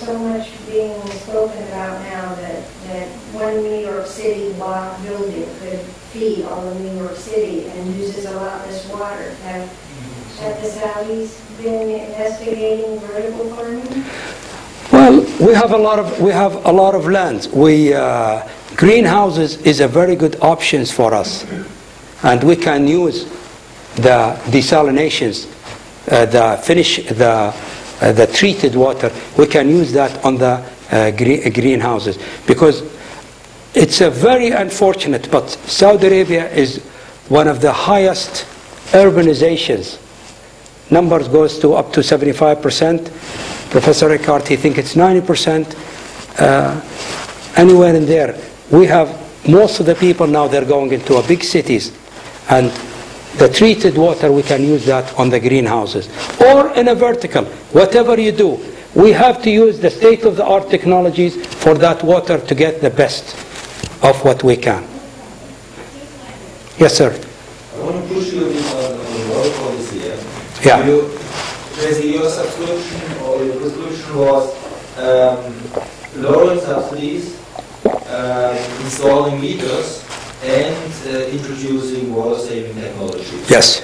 so much being spoken about now that one New York City block building could feed all of New York City and uses a lot less water. Have the Saudis been investigating vertical farming? Well, we have a lot of land. Greenhouses is a very good option for us, and we can use the desalinations, the treated water. We can use that on the greenhouses, because it's a very unfortunate, but Saudi Arabia is one of the highest urbanizations. Numbers goes to up to 75%. Professor Ricard, he thinks it's 90%. Anywhere in there, we have most of the people now, they're going into a big cities, and the treated water, we can use that on the greenhouses or in a vertical. Whatever you do, we have to use the state-of-the-art technologies for that water to get the best of what we can. Yes, sir. I want to push you a bit on the water policy. Yeah. Basically, your subscription or your prescription was lowering subsidies, installing meters, and introducing water-saving technologies. Yes.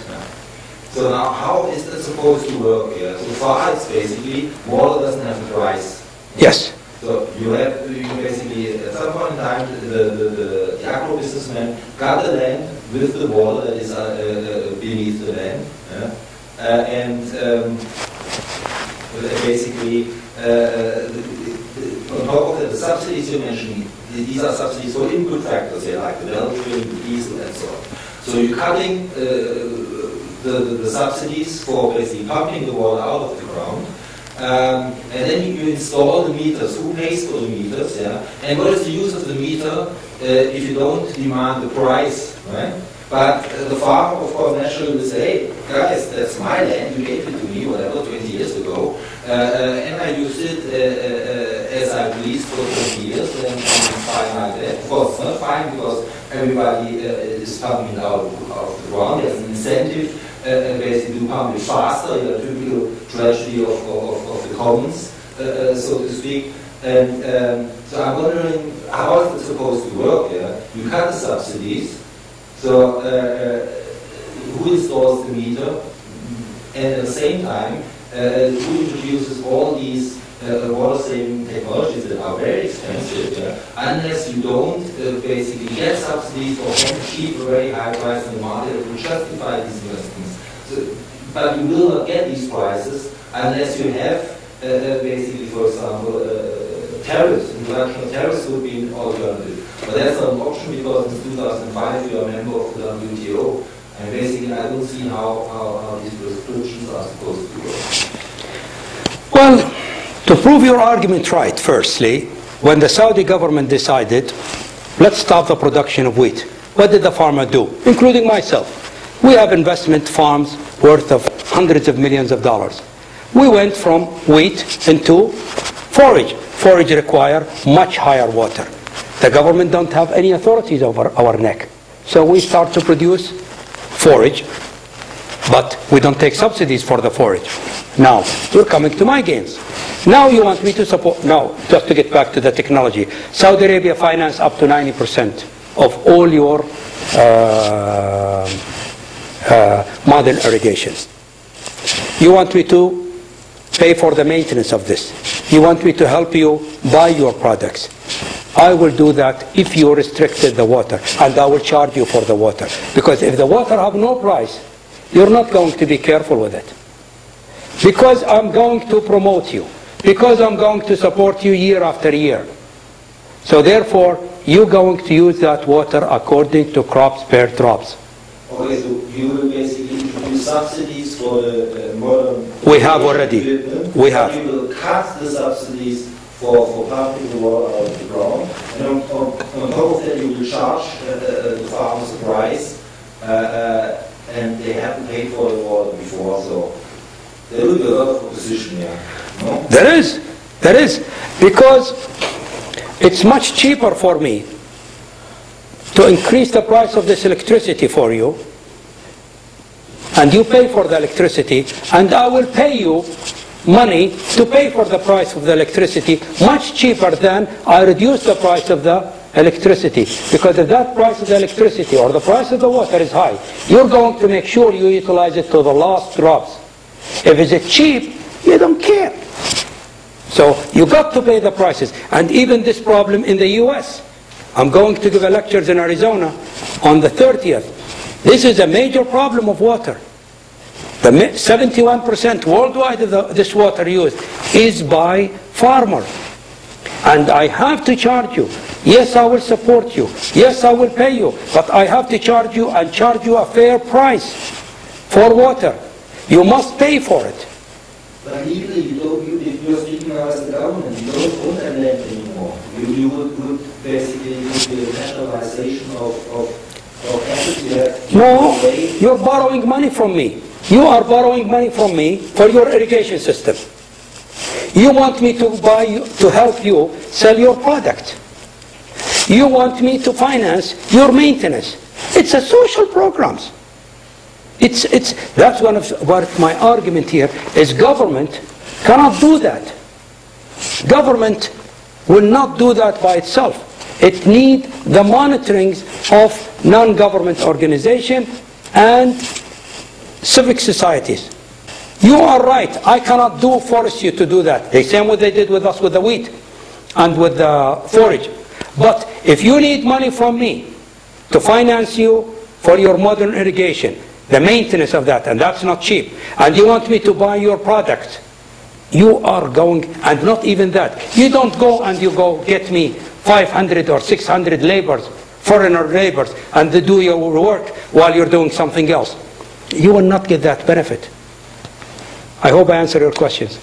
So now, how is that supposed to work here? So far, it's basically water doesn't have a price. Yes. So you basically, at some point in time, the agro-businessman got the land with the water that is beneath the land, and basically, on top of that, the subsidies you mentioned, these are subsidies for input factors here, like the welfare, the diesel, and so on. So you're cutting the subsidies for basically pumping the water out of the ground. And then you install the meters. Who pays for the meters? Yeah. And what is the use of the meter if you don't demand the price, right? But the farmer, of course, naturally will say, hey, guys, that's my land. You gave it to me, whatever, 20 years ago, and I used it as I pleased for 20 years, and it's fine like that. Of course, it's not fine because everybody is pumping it out of the ground. There's an incentive. Basically to pump it faster, you know, typical tragedy of the commons, so to speak. And so I'm wondering, how is it supposed to work? Yeah? You cut the subsidies, so who installs the meter? And at the same time, who introduces all these water-saving technologies that are very expensive, unless you don't basically get subsidies or can keep a very high price in the market that will justify these investments. So, but you will not get these prices unless you have basically, for example, tariffs. Introduction of tariffs would be an alternative. But that's not an option because in 2005 you are a member of the WTO. And basically I don't see how these prescriptions are supposed to work. Well, to prove your argument right, firstly, when the Saudi government decided, let's stop the production of wheat, what did the farmer do? Including myself. We have investment farms worth of hundreds of millions of dollars. We went from wheat into forage. Forage require much higher water. The government don't have any authorities over our neck. So we start to produce forage, but we don't take subsidies for the forage. Now, you're coming to my games. Now you want me to support, now, just to get back to the technology, Saudi Arabia finance up to 90% of all your modern irrigations. You want me to pay for the maintenance of this. You want me to help you buy your products. I will do that if you restricted the water, and I will charge you for the water. Because if the water have no price, you're not going to be careful with it. Because I'm going to promote you. Because I'm going to support you year after year. So therefore, you're going to use that water according to crops per drops. Okay, so you will basically introduce subsidies for the modern... We have already. We have. You will cut the subsidies for pumping the water out of the ground. And on top of that, you will charge the farmers a price, and they haven't paid for the water before, so there will be a lot of opposition here. No? There is. Because it's much cheaper for me to increase the price of this electricity for you, and you pay for the electricity, and I will pay you money to pay for the price of the electricity, much cheaper than I reduce the price of the electricity. Because if that price of the electricity or the price of the water is high, you're going to make sure you utilize it to the last drops. If it's cheap, you don't care. So you got to pay the prices. And even this problem in the US. I'm going to give a lecture in Arizona on the 30th. This is a major problem of water. The 71% worldwide of this water used is by farmers. And I have to charge you. Yes, I will support you. Yes, I will pay you. But I have to charge you and charge you a fair price for water. You must pay for it. But legally, you're speaking now as the government, you don't own that land anymore. You would basically do the nationalization of assets you have. No, you're borrowing money from me. You are borrowing money from me for your irrigation system. You want me to buy you, to help you sell your product. You want me to finance your maintenance. It's a social programs. That's one of what my argument here is. Government cannot do that. Government will not do that by itself. It needs the monitoring of non-government organizations and civic societies. You are right. I cannot force you to do that. The same way they did with us with the wheat and with the forage. But if you need money from me to finance you for your modern irrigation, the maintenance of that, and that's not cheap, and you want me to buy your product, you are going, and not even that. You don't go and you go get me 500 or 600 laborers, foreigner laborers, and they do your work while you're doing something else. You will not get that benefit. I hope I answered your questions.